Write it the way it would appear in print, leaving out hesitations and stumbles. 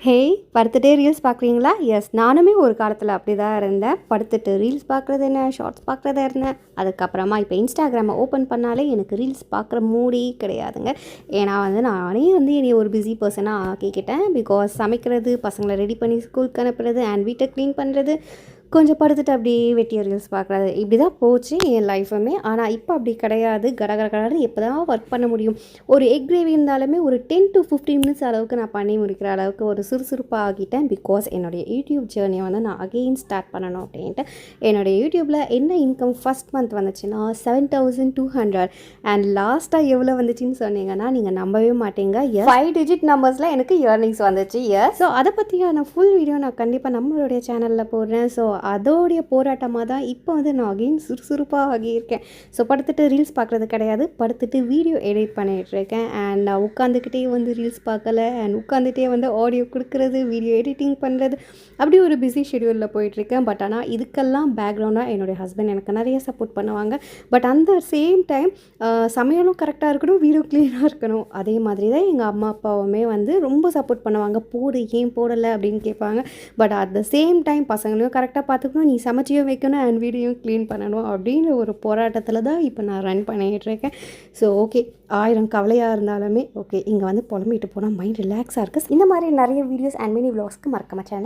Hey, படுத்துட்டே reels பார்க்குறீங்களா? S, நானுமே ஒரு காலத்தில் அப்படி தான் இருந்தேன். படுத்துட்டு ரீல்ஸ் பார்க்குறது என்ன, ஷார்ட்ஸ் பார்க்குறதா இருந்தேன். அதுக்கப்புறமா இப்போ இன்ஸ்டாகிராமை ஓப்பன் பண்ணாலே எனக்கு ரீல்ஸ் பார்க்குற மூடே கிடையாதுங்க. ஏன்னா நானே என்னைய ஒரு பிஸி பர்சனாக ஆக்கிக்கிட்டேன். பிகாஸ் சமைக்கிறது, பசங்களை ரெடி பண்ணி ஸ்கூலுக்கு அனுப்புறது அண்ட் வீட்டை க்ளீன் பண்ணுறது, கொஞ்சம் படுத்துட்டு அப்படியே வெட்டிய ரீல்ஸ் பார்க்குறது, இப்படி தான் போச்சு என் லைஃபுமே. ஆனால் இப்போ அப்படி கிடையாது. கடகடன்னு எப்போ தான் ஒர்க் பண்ண முடியும். ஒரு எக் கிரேவி இருந்தாலுமே ஒரு 10 to 15 மினிட்ஸ் அளவுக்கு நான் பண்ணி முடிக்கிற அளவுக்கு ஒரு சுறுசுறுப்பாக ஆகிட்டேன். பிகாஸ் என்னுடைய யூடியூப் ஜேர்னியை நான் அகெயின் ஸ்டார்ட் பண்ணணும் அப்படின்ட்டு. என்னுடைய யூடியூப்பில் என்ன இன்கம் ஃபஸ்ட் மந்த் வந்துச்சுன்னா 7,200 அண்ட் லாஸ்ட்டாக எவ்வளோ வந்துச்சுன்னு சொன்னீங்கன்னா நீங்கள் நம்பவே மாட்டீங்க. 5 டிஜிட் நம்பர்ஸில் எனக்கு இயர்னிங்ஸ் வந்துச்சு. ஸோ அதை பற்றியான ஃபுல் வீடியோ நான் கண்டிப்பாக நம்மளுடைய சேனலில் போடுறேன். ஸோ அதோடைய போராட்டமாக தான் இப்போ நான் அகெயின் சுறுசுறுப்பாக ஆகியிருக்கேன். ஸோ படுத்துட்டு ரீல்ஸ் பார்க்குறது கிடையாது, படுத்துட்டு வீடியோ எடிட் பண்ணிகிட்ருக்கேன். அண்ட் நான் உட்காந்துக்கிட்டே ரீல்ஸ் பார்க்கல அண்ட் உட்காந்துட்டே ஆடியோ கொடுக்குறது, வீடியோ எடிட்டிங் பண்ணுறது, அப்படி ஒரு பிஸி ஷெடியூலில் போயிட்டுருக்கேன். பட் ஆனால் இதுக்கெல்லாம் பேக்ரவுண்டாக என்னுடைய ஹஸ்பண்ட் எனக்கு நிறைய சப்போர்ட் பண்ணுவாங்க. பட் அந்த சேம் டைம் சமையலும் கரெக்டாக இருக்கணும், வீடியோ க்ளீனாக இருக்கணும். அதே மாதிரி தான் எங்கள் அம்மா அப்பாவுமே ரொம்ப சப்போர்ட் பண்ணுவாங்க. போடு, ஏன் போடலை அப்படின்னு கேட்பாங்க. But at the same time பசங்களையும் கரெக்டாக பார்த்துக்கணும், நீ சமைச்சியும் வைக்கணும் அண்ட் வீடியோவும் க்ளீன் பண்ணணும் அப்படின்ற ஒரு போராட்டத்தில் தான் இப்போ நான் ரன் பண்ணிகிட்ருக்கேன். ஸோ ஓகே, 1000 கவலையாக இருந்தாலுமே ஓகே, இங்கே புலம்பிட்டு போனால் மைண்ட் ரிலாக்ஸாக இருக்குது. இந்த மாதிரி நிறைய வீடியோஸ் அண்ட் மினி விலாக்ஸ்க்கு மறக்காம சேனல்